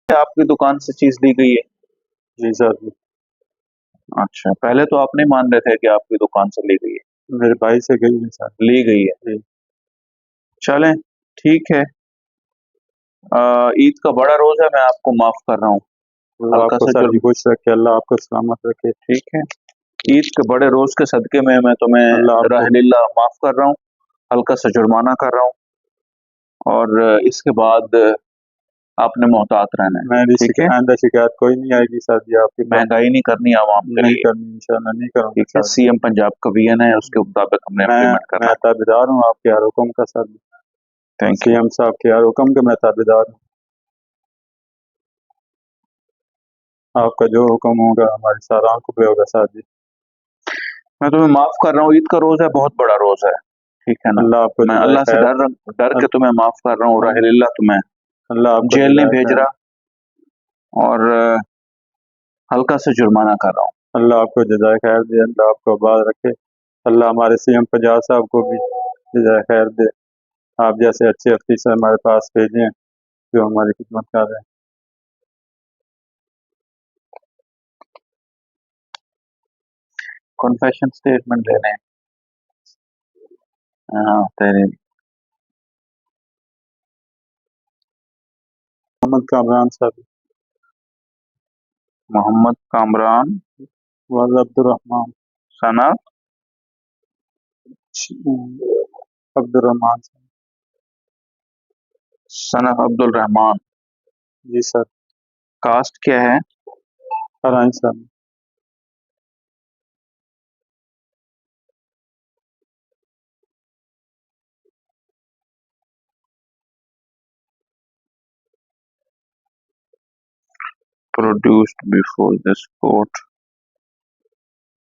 आपकी दुकान से चीज ली गई है? जी सर जी। अच्छा, पहले तो आप नहीं मान रहे थे कि आपकी दुकान से ली गई है। मेरे भाई से गई है सर। ली गई है? जी। चलें, ठीक है। ईद का बड़ा रोज है, मैं आपको माफ कर रहा हूँ। अल्लाह हल्का आपको सा सर जी जुर्म, खुश रखे, अल्लाह आपको सलामत रखे। ठीक है। ईद के बड़े रोज के सदके में मैं तुम्हें अल्लाह आपको रहलिल्ला माफ कर रहा हूँ, हल्का सा जुर्माना कर रहा हूँ, और इसके बाद आपने मोहतात रहना है, मेरी ठीक है। आइंदा शिकायत कोई नहीं आएगी सर जी आपकी बात। महंगाई नहीं करनी आवाम के नहीं लिए, करनी, इंशाल्लाह नहीं करूँगा ठीक है। सर जी। सीएम पंजाब का विजन है, उसके मुताबिक हमने इम्प्लीमेंट करना मैं है। ताबेदार हूँ आपके हर हुक्म का sir ji. Thank you. CM साहब के हर हुक्म के मैं ताबेदार हूँ। आपका जो हुक्म होगा हमारी सारा आंखों पे होगा सर जी। मैं तुम्हें माफ कर रहा हूँ, ईद का रोज है, बहुत बड़ा रोज है, ठीक है ना। अल्लाह आपको मैं जज़ाए अल्लाह से खैर। डर के तुम्हें माफ कर रहा हूँ, रहलिल्ला तुम्हें अल्लाह आपको जेल नहीं जज़ाए भेज खैर। रहा, और हल्का से जुर्माना कर रहा हूँ। अल्लाह आपको जज़ाए खैर दे, अल्लाह आपको आबाद रखे। अल्लाह हमारे सीएम पंजाब साहब को भी जज़ाए खैर दे। आप जैसे अच्छे अफसर हमारे पास भेजें जो हमारी खिदमत कर रहे हैं। कन्फेशन स्टेटमेंट लेने हैं। हाँ, तेरे मोहम्मद कामरान साहब मोहम्मद कामरान वाल अब्दुर्रहमान सना अब्दुर्रहमान साहब। सनफ अब्दुल रहमान। जी सर। कास्ट क्या है? हराइन साहब। Produced before this court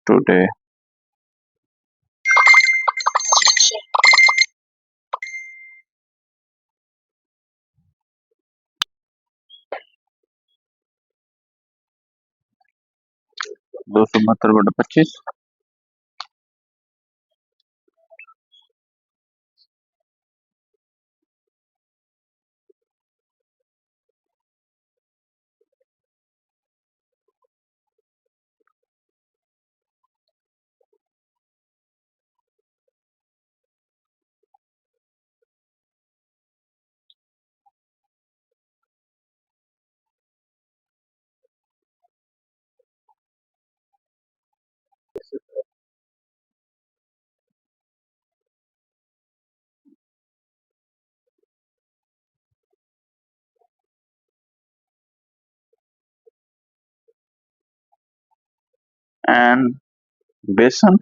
today. दो सौ बहत्तर बटा 25। एंड बेसन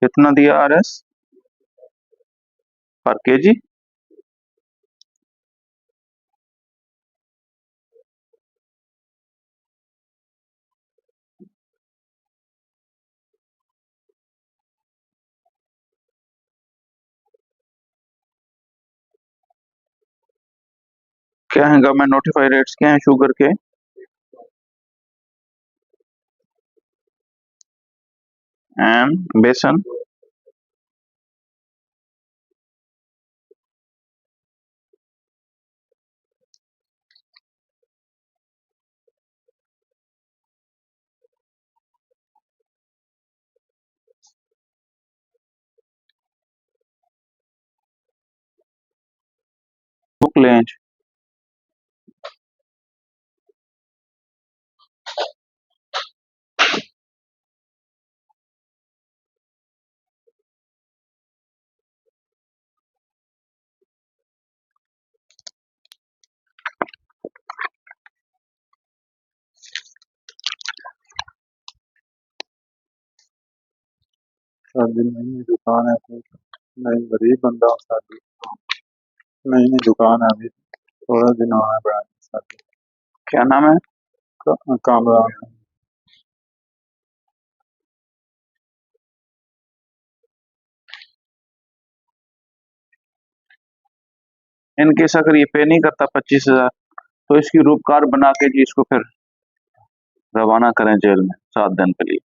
कितना दिया आरएस पर केजी? क्या है गवर्नमेंट नोटिफाइड रेट्स, क्या है शुगर के? एंड बेसन बुक लेंज। सर जी नई दुकान है, मैं गरीब बंदा हूँ सर जी। नई दुकान है, अभी थोड़ा दिन हुआ है बनाने सर जी। क्या नाम है? कामरान। इन केस अगर ये पे नहीं करता 25,000, तो इसकी रूपकार बना के जी इसको फिर रवाना करें जेल में 7 दिन के लिए।